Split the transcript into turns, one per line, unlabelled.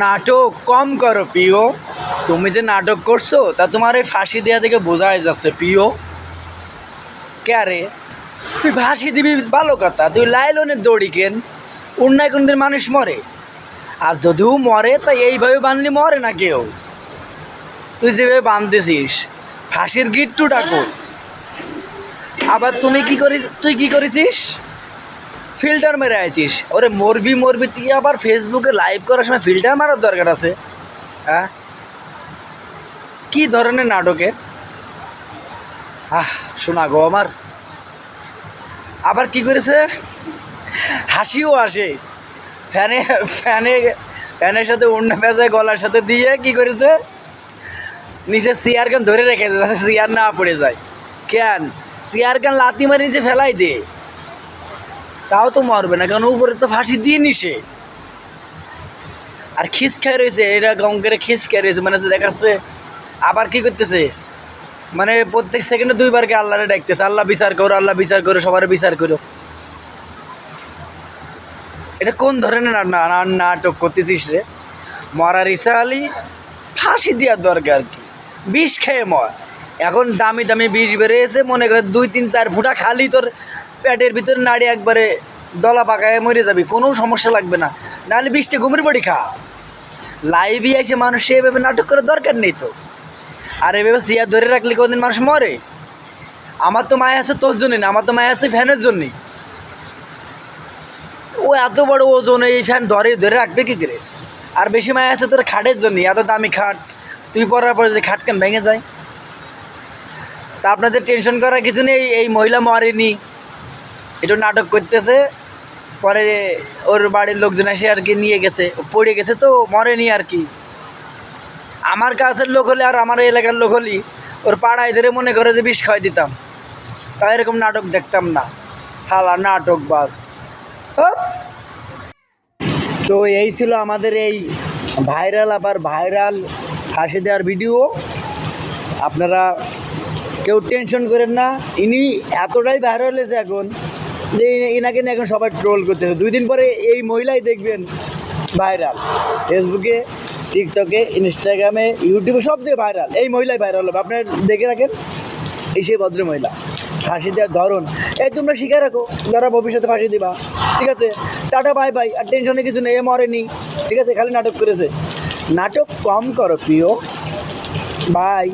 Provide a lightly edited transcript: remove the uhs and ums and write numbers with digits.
নাটক কম করো প্রিয়। তুমি যে নাটক করছো তা তোমার এই ফাঁসি দেওয়া থেকে বোঝাই যাচ্ছে প্রিয়। কে রে, তুই ফাঁসি দিবি ভালো কথা, তুই লাইলনের দড়ি কেন? অন্যায় কোনদিন মানুষ মরে? আর যদিও মরে তা এইভাবে বাঁধলি মরে না কেউ। তুই যেভাবে বাঁধতেছিস ফাঁসির গিট্টু ডাকো। আবার তুই কি করেছিস? ফিল্টার মেরে আছিস। ওরে মরবি মরবি, তুই আবার ফেসবুকে লাইভ করার সময় ফিল্টার মারার দরকার আছে? হ্যাঁ, কি ধরনের নাটকে? শোনা গো আমার। আবার কি করেছে? হাসিও আসে। ফ্যানে ফ্যানে ফ্যানের সাথে ওড়না ভেজায় গলার সাথে দিয়ে কি করেছে, নিচে চেয়ার কেন ধরে রেখেছে যাতে চেয়ার না পড়ে যায়। কেন চেয়ার কেন লাথি মারি নিচে ফেলাই দে, তাও তো মরবে না, কারণ উপরে তো ফাঁসি দিয়ে নিছে। আর খিস খেয়ে রয়েছে, এটা গম করে খিস খেয়ে রয়েছে, মানে দেখাচ্ছে। আবার কি করতেছে, মানে প্রত্যেক সেকেন্ডে দুইবার কে আল্লাহরে ডাকতেছে, আল্লাহ বিচার করো, আল্লাহ বিচার করো, সবার বিচার করো। এটা কোন ধরনের নাটক করতেছিস রে? মরার ইসা আলী ফাঁসি দেওয়ার দরকার কি? বিষ খেয়ে মর। এখন দামি দামি বিষ বেরিয়েছে, মনে কর 2-3-4 ফুটা খালি তোর পেটের ভিতরে নাড়ি একবারে দলা পাকায় মরে যাবি, কোনো সমস্যা লাগবে না। নাহলে বিষটা ঘুমের বাড়ি খা। লাইভে এসে মানুষ এভাবে নাটক করার দরকার নেই তো। আর এভাবে চেয়ার ধরে রাখলে কোনদিন মানুষ মরে? আমার তো মায়া আছে তোর জন্যই না, আমার তো মায়া আছে ফ্যানের জন্যই। ও এত বড় ওজন, এই ফ্যান ধরে ধরে রাখবে কী করে? আর বেশি মায়া আছে তোর খাটের জন্যই, এত দামি খাট। তুই পড়ার পরে যদি খাট কেন ভেঙে যায়? তা আপনাদের টেনশন করার কিছু নেই, এই মহিলা মরেনি, একটু নাটক করতেছে। পরে ওর বাড়ির লোকজন এসে আর কি নিয়ে গেছে, পড়ে গেছে তো মরেনি আর কি। আমার কাছের লোক হলে আর আমার এলাকার লোক হলে ওর পাড়ায় ধরে মনে করে যে বিষ খাওয়াই দিতাম, তা এরকম নাটক দেখতাম না। হালা নাটক বাস। তো এই ছিল আমাদের এই ভাইরাল ফাঁসি দেওয়ার ভিডিও। আপনারা কেউ টেনশন করেন না, ইনি এতটাই ভাইরাল হয়েছে এখন যে ইনাকে নিয়ে এখন সবাই ট্রোল করতেছে। 2 দিন পরে এই মহিলাই দেখবেন ভাইরাল, ফেসবুকে, টিকটকে, ইনস্টাগ্রামে, ইউটিউবে সব দিয়ে ভাইরাল। এই মহিলাই ভাইরাল হবে, আপনারা দেখে রাখেন। এই সেই ভদ্র মহিলা ফাঁসি দেওয়ার ধরন এই তোমরা শিখে রাখো, যারা ভবিষ্যতে ফাঁসি দিবা। ঠিক আছে, টাটা বাই বাই। আর টেনশনে কিছু নেই, এ মরেনি। ঠিক আছে, খালি নাটক করেছে। নাটক কম করো প্রিয়, বাই।